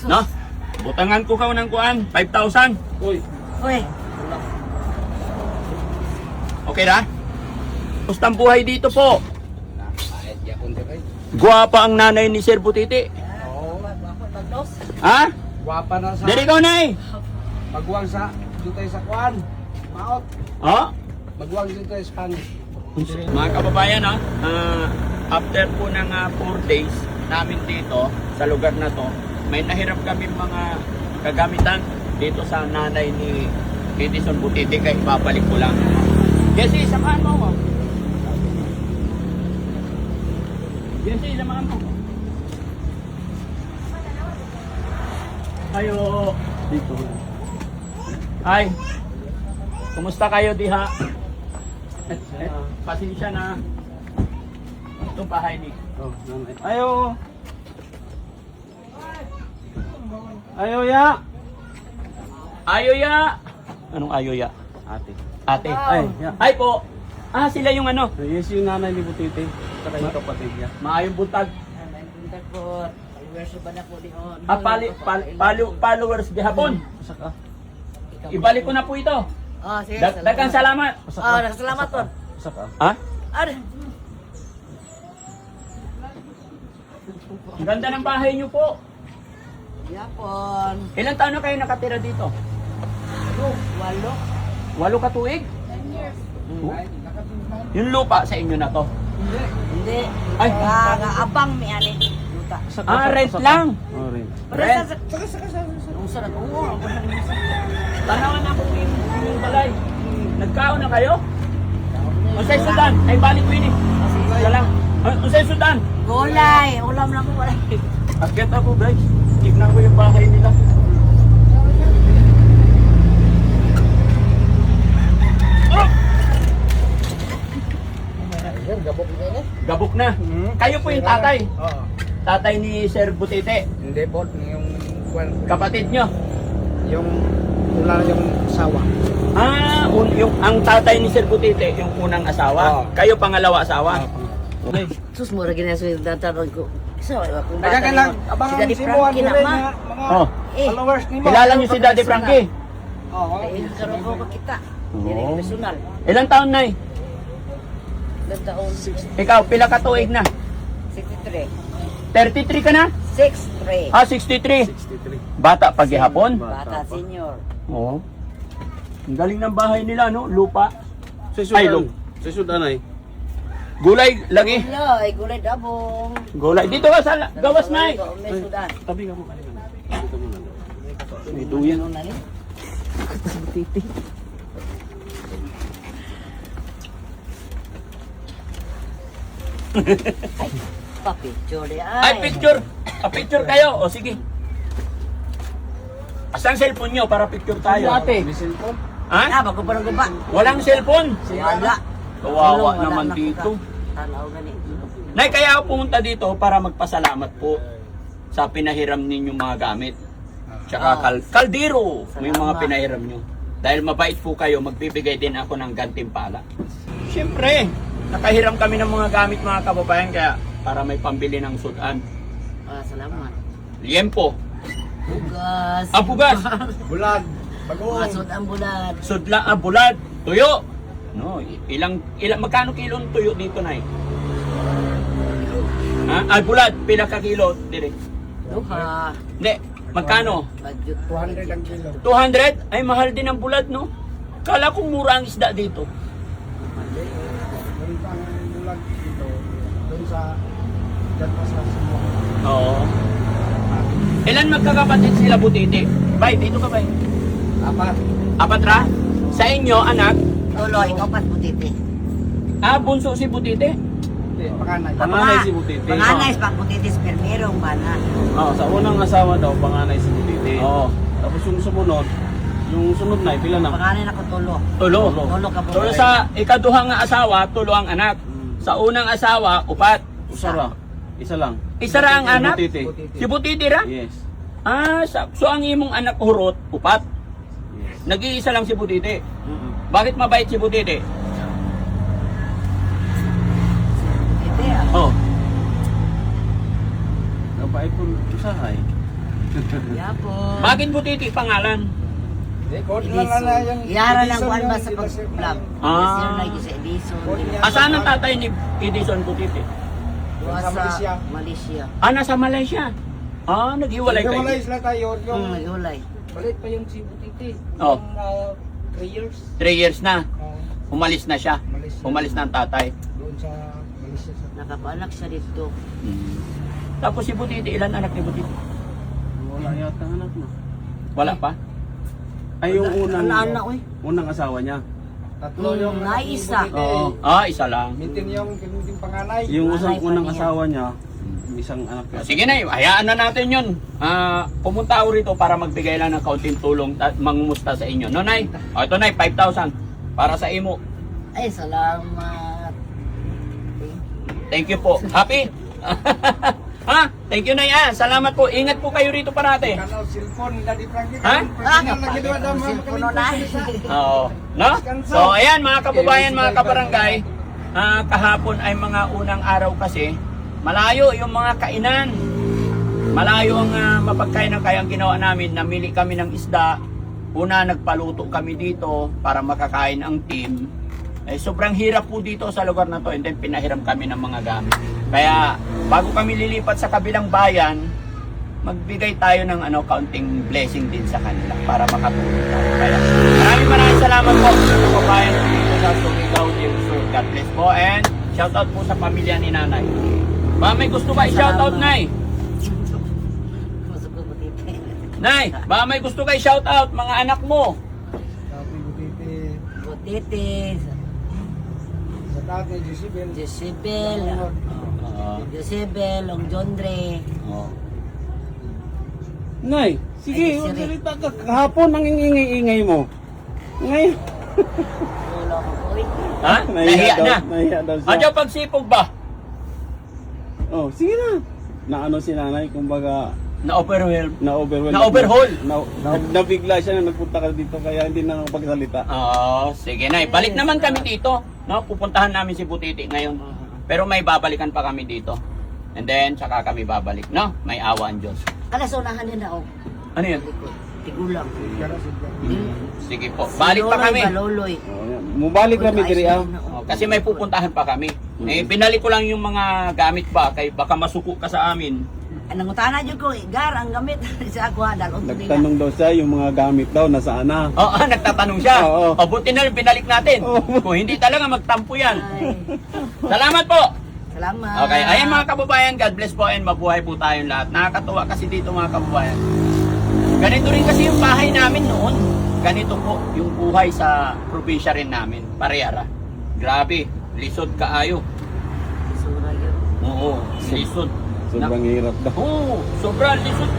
No? Butangan ko ka ng kuan, 5,000. Uy. Uy, Okay ra? Kustang buhay dito po. Kahit yakon siya kay. Guwapa ang nanay ni Sir Butiti. Oo. magdos. Ha? Guwapa na sa... Diri ko nay. Magwang sa... Dutay sa kuan. Maot. Oh? Magwang dito sa Spanish. Mga kababayan, after po ng 4 days namin dito sa lugar na to, may nahiram kami mga kagamitan dito sa nanay ni Edison Butiti, kaya ibabalik ko lang. Jesse, samahan mo ko. Jesse, samahan mo ko. Ayo. Dito. Hi. Kumusta kayo diha? Pasensya na. Itong bahay ni. Oh, nanay. Ayo. Ayo ya. Ayo ya. Anong ayo ya? Ate. Ate. Ay, ya. Ay po. Ah, sila yung ano. Yes, yung nanay ni Butiti. Saka yung kapatid niya. Maayong buntag. May punta po. Followers ba na po diyon? Followers gihapon. Saka. Ibalik ko na po ito. Ah, sige. Daghang salamat. Ah, salamat po. Saka. Ha? Ano? Ang ganda ng bahay niyo po. Yapon. Ilang taon na kayo nakatira dito? Walo. 8 katuig? Yung lupa sa inyo na to. Hindi. Ay. Abang mi ani. Luta. Rent lang. Oh, rin. Rent. Ang sarap. Oo. Tanawan na po yung balay. Nagkaon na kayo? Unsay sudan? Ay balik ko ini. Isa lang. Unsay sudan? Gulay. Ulam lang ko gulay. Akyat ako guys. Tignan ko yung bahay nila. Gabok na. Kayo po yung tatay. Oo. Tatay ni Sir Butiti. Hindi po, yung kuan, Kapatid nyo. yung wala yung sawa. Ang tatay ni Sir Butiti, yung unang asawa. Oo. Kayo pangalawa asawa. Okay. Sus mo ra gina sa tatanong ko. Isa wa ko. Kaya ka lang, abangan Daddy si mo, Frankie ano na rin, ma. mga Oh. followers ni mo. Kilala nyo si Daddy Frankie? Oo. Eh, karon ko kita. Oo. Dili personal. Ilang taon na eh? Ilang taon? Ikaw, pila ka tuig na? 63. 33 ka na? 63. 63. 63. Bata paghihapon? Bata senior. Oo. Ang galing ng bahay nila, no? Lupa. Sa Ay, Sudan. lo. Sa Sudan ay. Gulay, lagi. Gulay dabong. Gulay. Dito ka sa gawas na eh. May Sudan. Tabi ka mo. Dito mo na. May duyan. Ano na ni? Titi. Ay, pa-picture di Ay, picture. Picture kayo. O, sige. Asan cellphone nyo para picture tayo? Ate. May cellphone. Ha? Bago pa ng guba. Walang cellphone. Wala. Kawawa Wala naman na dito. Tanaw gani. Nay, kaya ako pumunta dito para magpasalamat po sa pinahiram ninyong mga gamit. Tsaka kaldero, may mga Salamat. pinahiram nyo. Dahil mabait po kayo, magbibigay din ako ng gantimpala. Siyempre, nakahiram kami ng mga gamit mga kababayan, kaya para may pambili ng sudan. Ah, salamat. Liempo, Bugas. abugas, Bulag. Bagoong. Masod ang bulad. sudla, bulad, tuyo. No, magkano kilo ng tuyo dito na Ay, bulad, pila ka kilo, dire. Duha. Hindi, magkano? Budget 200 ang kilo. 200? Ay, mahal din ang bulad, no? Kala ko mura ang isda dito. Doon pa ang bulag dito. Doon sa... Diyan pa sa Cebu. Oo. Ilan magkakapatid sila Butiti? Bay, dito ka bay. Apat. Apat ra? Sa inyo, anak? Tulo, ikaw pat butiti. Bunso si Butiti? Hindi, panganay. Panganay si Butiti. Panganay sa butiti sa permerong bana. Oh, sa unang asawa daw, panganay si Butiti. Oo. Tapos yung sumunod, yung sunod na, pila na? Panganay na ko tulo. Tulo. Tulo ka po. Tulo sa ikaduhang nga asawa, tulo ang anak. Sa unang asawa, upat. Usara. Isa lang. Isa ra ang Si anak? Butiti. Si Butiti ra? Yes. So ang imong anak hurot, upat. Yes. Nag-iisa lang si Butiti. Bakit mabait si Butiti? Butiti ah. Oh. Napait ko usahay. Yapo. Bakit Butiti pangalan? Record na lang na yung Yara lang Edison kuan ba yun, sa sila sir na pag-vlog. yun. Ah. Sir lagi sa Edison. Asan ang tatay ni Edison Butiti? Duwa Sa Malaysia. Malaysia. Nasa Malaysia. Naghiwalay kayo. Naghiwalay sila tayo. Yung Nagulay. balik pa yung si Butiti. Oh. Yung 3 years. 3 years na. Oh, Umalis na siya. Malaysia. Umalis na ang tatay. Doon sa Malaysia. Nakapaanak siya dito. Tapos si Butiti, ilan anak ni Butiti? Wala yata anak na. Wala pa? Ay, yung Anak, oy. unang asawa niya. Tatlo yung anak ni Naisa. Butiti. Oo. Isa lang. Mintin yung panganay. Yung Nanay pa unang niya. asawa niya, isang anak niya. Sige na, hayaan na natin yun. Pumunta ako rito para magbigay lang ng kaunting tulong at mangumusta sa inyo. No, Nay? Ito, Nay, 5,000 para sa imo. Ay, salamat. Thank you po. Happy? Thank you, Nay. Salamat po. Ingat po kayo rito parate. Kanal cellphone, Daddy Frankie. Ha? Lagi doon daw mga Cellphone na. Oo. No? So, ayan mga kababayan, mga kabarangay. Kahapon ay mga unang araw kasi. Malayo yung mga kainan. Malayo ang mapagkainan. Kaya ang ginawa namin, namili kami ng isda. Una, nagpaluto kami dito para makakain ang team. Sobrang hirap po dito sa lugar na to, and then pinahiram kami ng mga gamit. Kaya bago kami lilipat sa kabilang bayan, magbigay tayo ng kaunting blessing din sa kanila para makatulong tayo. Kaya maraming salamat po sa kababayan dito sa Surigao del Sur. God bless po, and shoutout po sa pamilya ni Nanay. Ba, may gusto ba i-shoutout, Nay? Gusto ko Butiti. Nay, ba may gusto ka i-shoutout mga anak mo? Sabi Butiti. Butiti. Sa tatay, Josibel. Jezebel. Oo. Jezebel. Long John Dre. Oo. Nay, sige, Ay, Siri. salita ka. Kahapon ang ingay-ingay mo. Ngayon. Ulo ko po. Ha? Nahiya na. Nahiya daw siya. Andiyan pagsipog ba? Oh, sige na. Naano si nanay, kumbaga, Na-overwhelm. na-overwhelm. Na-overhaul. Nabigla siya na nagpunta ka dito kaya hindi na nakapagsalita. Oo, sige na. Balik naman kami dito. No, pupuntahan namin si Butiti ngayon. Pero may babalikan pa kami dito. And then, saka kami babalik. No? May awa ang Diyos. Kala sunahan din ako. Ano yun? Tigulang. Sige po. Balik pa kami. Baloloy. Oh, yan. Mubalik kami diri ah. Oh, kasi may pupuntahan pa kami. Binalik ko lang yung mga gamit ba. Kay baka masuko ka sa amin. Anong utana dyan ko, gar, ang gamit sa ako, dalon ko nila. Nagtanong daw siya yung mga gamit daw nasaan na. Oo, nagtatanong siya. Oo. Buti na rin binalik natin. Oo. Kung hindi talaga magtampo yan. Ay, Salamat po. salamat. Okay, ayan mga kababayan, God bless po and mabuhay po tayong lahat. Nakakatuwa kasi dito mga kababayan. Ganito rin kasi yung bahay namin noon. Ganito po yung buhay sa probinsya rin namin. Parehara. Grabe, lisod kaayo. Sura yun. Oo, lisod. Sobrang hirap daw. Oo, sobrang lisod.